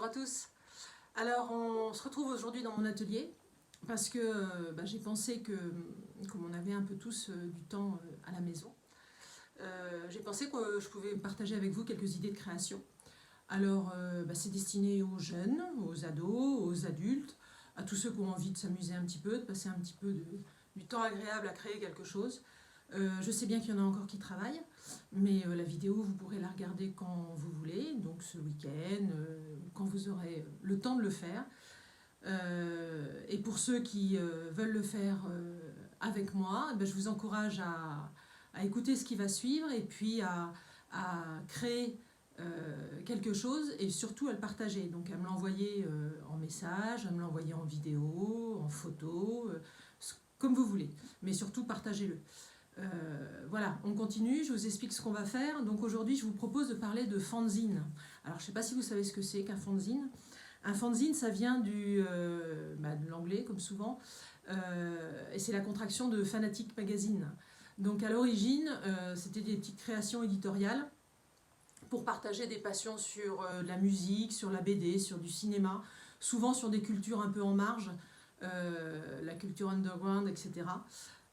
à tous. Alors, on se retrouve aujourd'hui dans mon atelier parce que j'ai pensé que, comme on avait un peu tous du temps à la maison, j'ai pensé que je pouvais partager avec vous quelques idées de création. Alors, c'est destiné aux jeunes, aux ados, aux adultes, à tous ceux qui ont envie de s'amuser un petit peu, de passer un petit peu du temps agréable à créer quelque chose. Je sais bien qu'il y en a encore qui travaillent, mais la vidéo, vous pourrez la regarder quand vous voulez, donc ce week-end, quand vous aurez le temps de le faire. Et pour ceux qui veulent le faire avec moi, je vous encourage à écouter ce qui va suivre et puis à créer quelque chose et surtout à le partager. Donc à me l'envoyer en message, à me l'envoyer en vidéo, en photo, comme vous voulez. Mais surtout partagez-le. Voilà, on continue, je vous explique ce qu'on va faire. Donc aujourd'hui, je vous propose de parler de fanzine. Alors, je ne sais pas si vous savez ce que c'est qu'un fanzine. Un fanzine, ça vient de l'anglais, comme souvent, et c'est la contraction de Fanatic Magazine. Donc à l'origine, c'était des petites créations éditoriales pour partager des passions sur la musique, sur la BD, sur du cinéma, souvent sur des cultures un peu en marge, la culture underground, etc.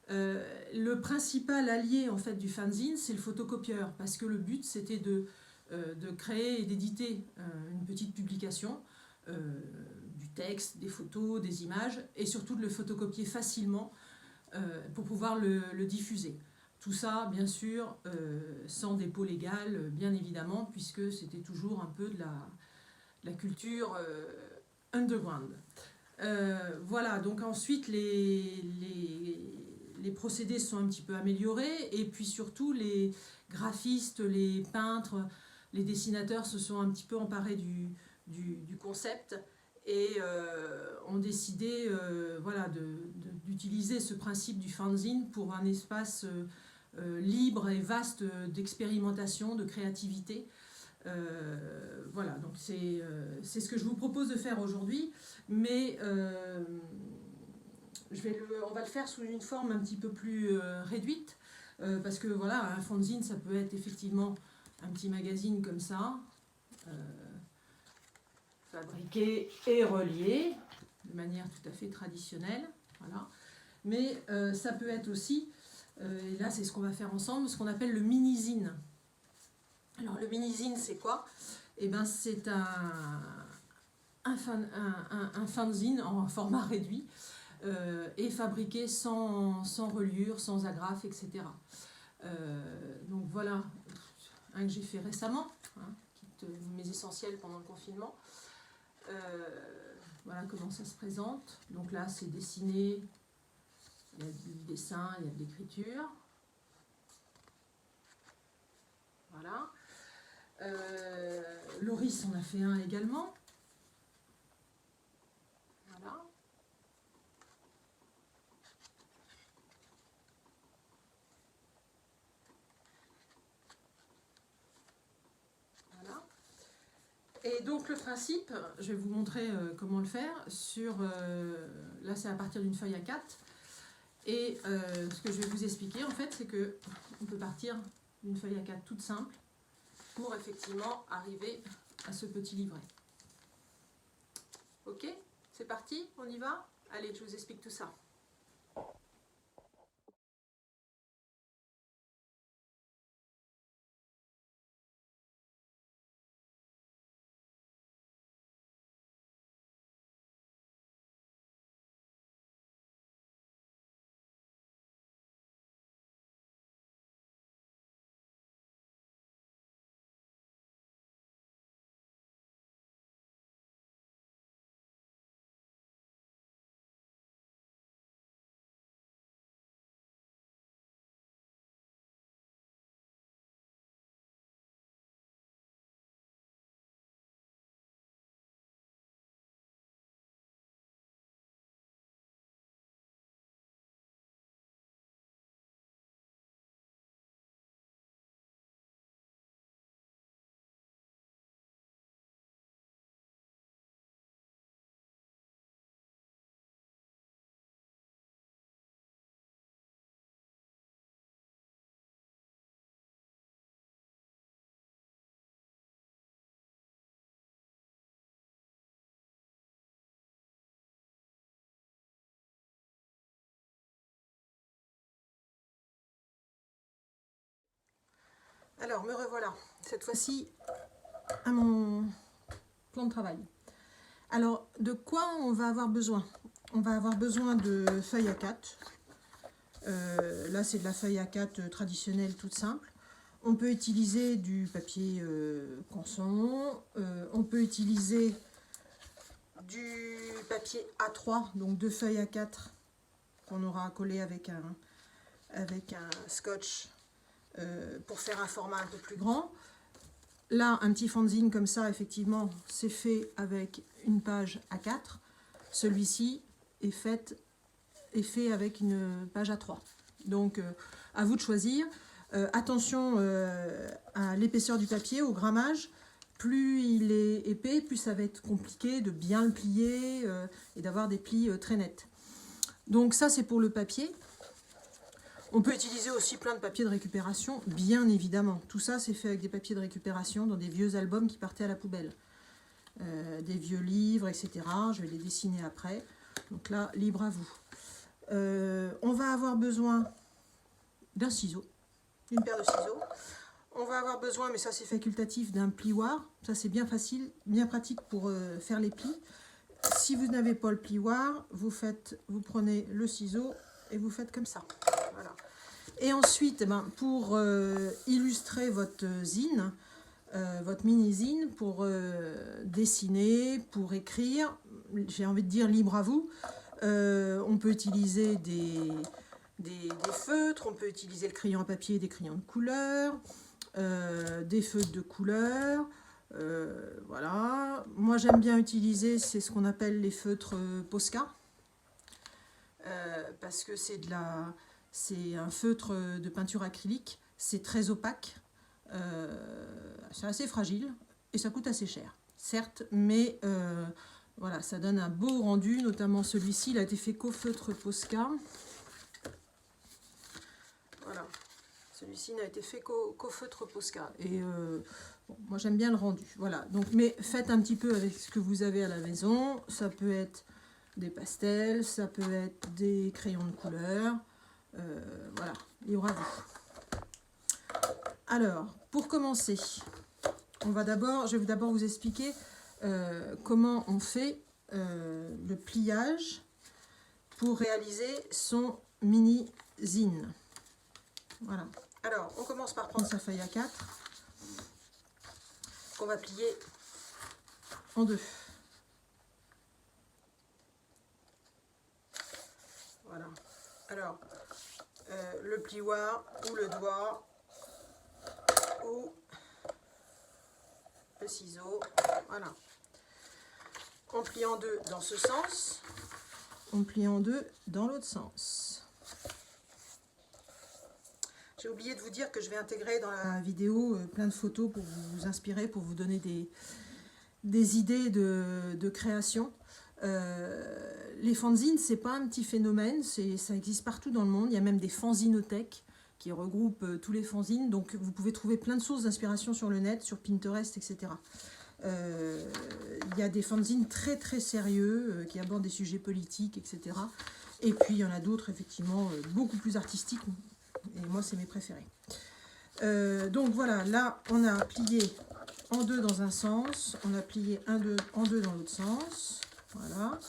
Le principal allié en fait du fanzine, c'est le photocopieur, parce que le but c'était de créer et d'éditer une petite publication, du texte, des photos, des images, et surtout de le photocopier facilement pour pouvoir le diffuser. Tout ça, bien sûr, sans dépôt légal, bien évidemment, puisque c'était toujours un peu de la culture underground. Voilà, donc ensuite les procédés sont un petit peu améliorés et puis surtout les graphistes, les peintres, les dessinateurs se sont un petit peu emparés du concept et ont décidé d'utiliser ce principe du fanzine pour un espace libre et vaste d'expérimentation, de créativité. Voilà, donc c'est ce que je vous propose de faire aujourd'hui, mais on va le faire sous une forme un petit peu plus réduite, parce que voilà, un fanzine, ça peut être effectivement un petit magazine comme ça, fabriqué et relié de manière tout à fait traditionnelle, voilà. Mais ça peut être aussi, et là c'est ce qu'on va faire ensemble, ce qu'on appelle le mini-zine. Alors le mini-zine, c'est quoi? Eh ben, c'est un fanzine en format réduit et fabriqué sans reliure, sans agrafe, etc. Donc voilà un que j'ai fait récemment, mes essentiels pendant le confinement. Voilà comment ça se présente. Donc là, c'est dessiné, il y a du dessin, il y a de l'écriture. Voilà. Loris en a fait un également. Voilà. Voilà. Et donc le principe, je vais vous montrer comment le faire. Là, c'est à partir d'une feuille A4. Et ce que je vais vous expliquer, en fait, c'est qu'on peut partir d'une feuille A4 toute simple pour effectivement arriver à ce petit livret. Ok, c'est parti, on y va? Allez, je vous explique tout ça. Alors, me revoilà, cette fois-ci, à mon plan de travail. Alors, de quoi on va avoir besoin? On va avoir besoin de feuilles A4. Là, c'est de la feuille A4 traditionnelle, toute simple. On peut utiliser du papier canson. On peut utiliser du papier A3, donc 2 feuilles A4 qu'on aura collé avec un scotch pour faire un format un peu plus grand. Là, un petit fanzine comme ça, effectivement, c'est fait avec une page A4. Celui-ci est fait avec une page A3. Donc, à vous de choisir. Attention à l'épaisseur du papier, au grammage. Plus il est épais, plus ça va être compliqué de bien le plier et d'avoir des plis très nets. Donc ça, c'est pour le papier. On peut utiliser aussi plein de papiers de récupération, bien évidemment. Tout ça, c'est fait avec des papiers de récupération dans des vieux albums qui partaient à la poubelle. Des vieux livres, etc. Je vais les dessiner après. Donc là, libre à vous. On va avoir besoin d'un ciseau, d'une paire de ciseaux. On va avoir besoin, mais ça c'est facultatif, d'un plioir. Ça c'est bien facile, bien pratique pour faire les plis. Si vous n'avez pas le plioir, vous prenez le ciseau et vous faites comme ça. Voilà. Et ensuite, pour illustrer votre zine, votre mini-zine, pour dessiner, pour écrire, j'ai envie de dire libre à vous. On peut utiliser des feutres, on peut utiliser le crayon à papier, des crayons de couleur, des feutres de couleur. Voilà. Moi j'aime bien utiliser, c'est ce qu'on appelle les feutres Posca, parce que c'est un feutre de peinture acrylique, c'est très opaque, c'est assez fragile et ça coûte assez cher, certes, mais voilà, ça donne un beau rendu, notamment celui-ci, il a été fait qu'au feutre Posca. Voilà, celui-ci n'a été fait qu'au feutre Posca. Et bon, moi j'aime bien le rendu. Voilà, donc, mais faites un petit peu avec ce que vous avez à la maison. Ça peut être des pastels, ça peut être des crayons de couleur. Voilà, libre à vous. Alors, pour commencer, je vais d'abord vous expliquer comment on fait le pliage pour réaliser son mini-zine. Voilà. Alors, on commence par prendre sa feuille A4 qu'on va plier en deux. Voilà. Alors, le plioir ou le doigt ou le ciseau. Voilà. On plie en deux dans ce sens. On plie en deux dans l'autre sens. J'ai oublié de vous dire que je vais intégrer dans la vidéo plein de photos pour vous inspirer, pour vous donner des idées de création. Les fanzines, c'est pas un petit phénomène, ça existe partout dans le monde. Il y a même des fanzinothèques qui regroupent tous les fanzines. Donc vous pouvez trouver plein de sources d'inspiration sur le net, sur Pinterest, etc. Il y a des fanzines très très sérieux qui abordent des sujets politiques, etc. Et puis il y en a d'autres effectivement beaucoup plus artistiques. Et moi, c'est mes préférés. Donc voilà, là, on a plié en deux dans un sens. On a plié en deux dans l'autre sens. Voilà.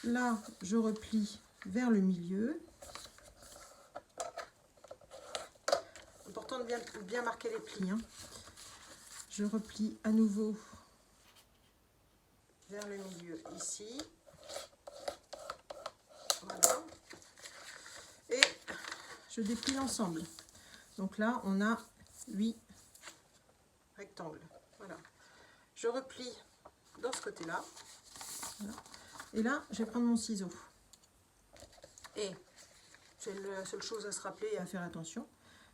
Là, je replie vers le milieu. Important de bien marquer les plis. Hein. Je replie à nouveau vers le milieu ici. Voilà. Et je déplie l'ensemble. Donc là, on a 8 rectangles. Voilà. Je replie dans ce côté-là. Voilà. Et là, je vais prendre mon ciseau. Et c'est la seule chose à se rappeler et à faire attention.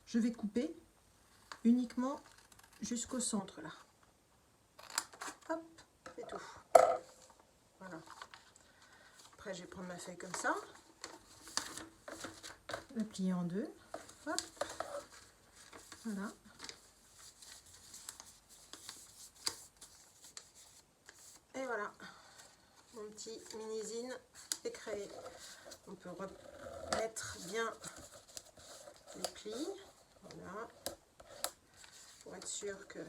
Je vais couper uniquement jusqu'au centre là. Hop, c'est tout. Voilà. Après, je vais prendre ma feuille comme ça. La plier en deux. Hop. Voilà. Et voilà. Mon petit mini-zine est créé. On peut remettre bien les plis. Voilà. pour être sûr que...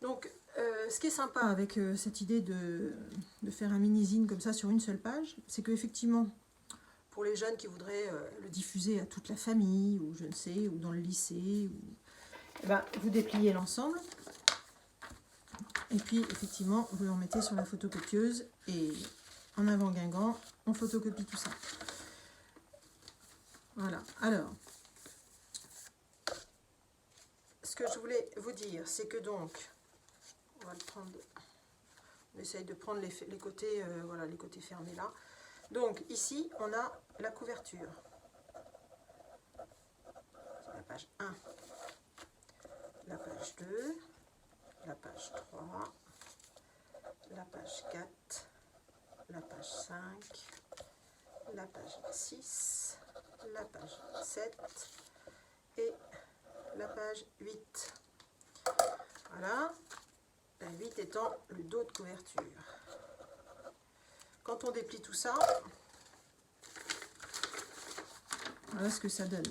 Donc, ce qui est sympa avec cette idée de faire un mini-zine comme ça sur une seule page, c'est qu'effectivement, pour les jeunes qui voudraient le diffuser à toute la famille, ou je ne sais, ou dans le lycée, eh ben, vous dépliez l'ensemble, et puis effectivement, vous le remettez sur la photocopieuse, et en avant Guingamp, on photocopie tout ça. Voilà, alors, ce que je voulais vous dire, c'est que donc, on va le prendre, on essaye de prendre les côtés, voilà, les côtés fermés là. Donc ici, on a la couverture. C'est la page 1, la page 2, la page 3, la page 4, la page 5, la page 6, la page 7 et la page 8. Voilà, la 8 étant le dos de couverture. Quand on déplie tout ça, voilà ce que ça donne.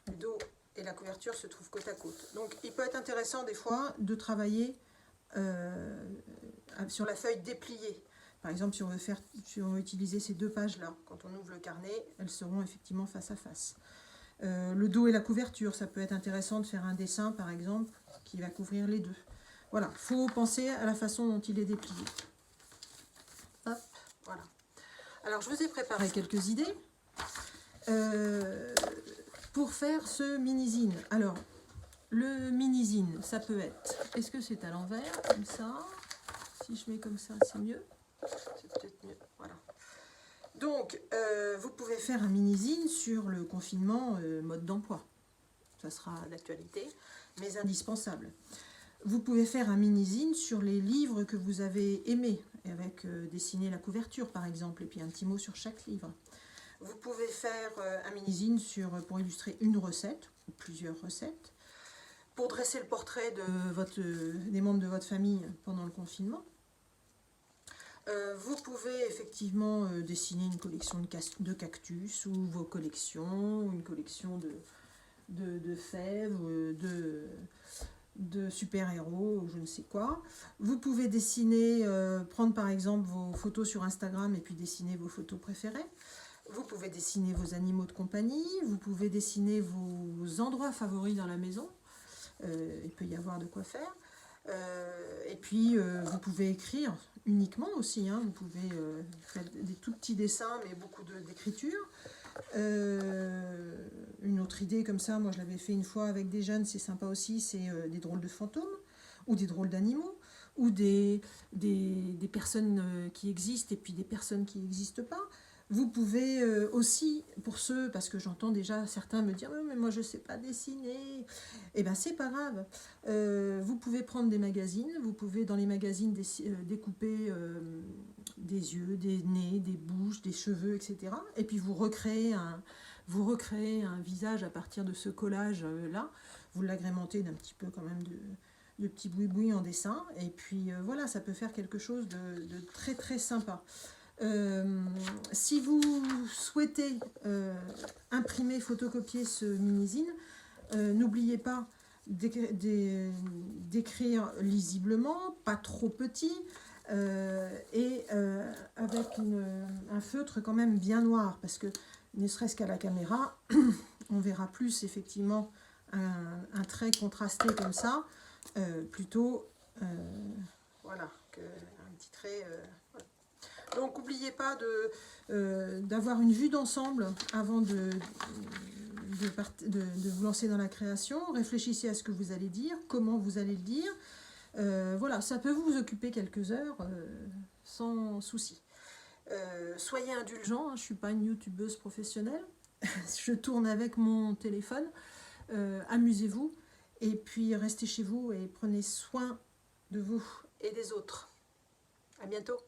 Le dos et la couverture se trouvent côte à côte. Donc il peut être intéressant des fois de travailler sur la feuille dépliée. Par exemple, si on veut utiliser ces deux pages-là, quand on ouvre le carnet, elles seront effectivement face à face. Le dos et la couverture, ça peut être intéressant de faire un dessin, par exemple, qui va couvrir les deux. Voilà, il faut penser à la façon dont il est déplié. Hop, voilà. Alors, je vous ai préparé quelques idées pour faire ce mini-zine. Alors, le mini-zine, ça peut être... Est-ce que c'est à l'envers, comme ça? Si je mets comme ça, c'est mieux. C'est peut-être mieux, voilà. Donc, vous pouvez faire un mini-zine sur le confinement mode d'emploi. Ça sera d'actualité, mais indispensable. Vous pouvez faire un mini-zine sur les livres que vous avez aimés, avec dessiner la couverture par exemple, et puis un petit mot sur chaque livre. Vous pouvez faire un mini-zine pour illustrer une recette, ou plusieurs recettes, pour dresser le portrait des membres de votre famille pendant le confinement. Vous pouvez effectivement dessiner une collection de cactus, ou vos collections, une collection de fèves, de super-héros, ou je ne sais quoi. Vous pouvez dessiner, prendre par exemple vos photos sur Instagram et puis dessiner vos photos préférées. Vous pouvez dessiner vos animaux de compagnie, vous pouvez dessiner vos endroits favoris dans la maison. Il peut y avoir de quoi faire. Et puis vous pouvez écrire uniquement aussi, hein. Vous pouvez faire des tout petits dessins, mais beaucoup d'écriture. Une autre idée comme ça, moi je l'avais fait une fois avec des jeunes, c'est sympa aussi, c'est des drôles de fantômes, ou des drôles d'animaux, ou des personnes qui existent et puis des personnes qui n'existent pas. Vous pouvez aussi, pour ceux, parce que j'entends déjà certains me dire mais moi je ne sais pas dessiner, et bien c'est pas grave. Vous pouvez prendre des magazines, vous pouvez dans les magazines découper des yeux, des nez, des bouches, des cheveux, etc. Et puis vous recréez un visage à partir de ce collage-là. Vous l'agrémentez d'un petit peu quand même de petits boui-boui en dessin. Et puis voilà, ça peut faire quelque chose de très très sympa. Si vous souhaitez imprimer, photocopier ce mini-zine, n'oubliez pas d'écrire lisiblement, pas trop petit, et avec un feutre quand même bien noir, parce que ne serait-ce qu'à la caméra, on verra plus effectivement un trait contrasté comme ça, plutôt voilà, qu'un petit trait... voilà. Donc n'oubliez pas d'avoir une vue d'ensemble avant de vous lancer dans la création. Réfléchissez à ce que vous allez dire, comment vous allez le dire. Voilà, ça peut vous occuper quelques heures sans souci. Soyez indulgents, hein, je ne suis pas une youtubeuse professionnelle. Je tourne avec mon téléphone. Amusez-vous et puis restez chez vous et prenez soin de vous et des autres. À bientôt.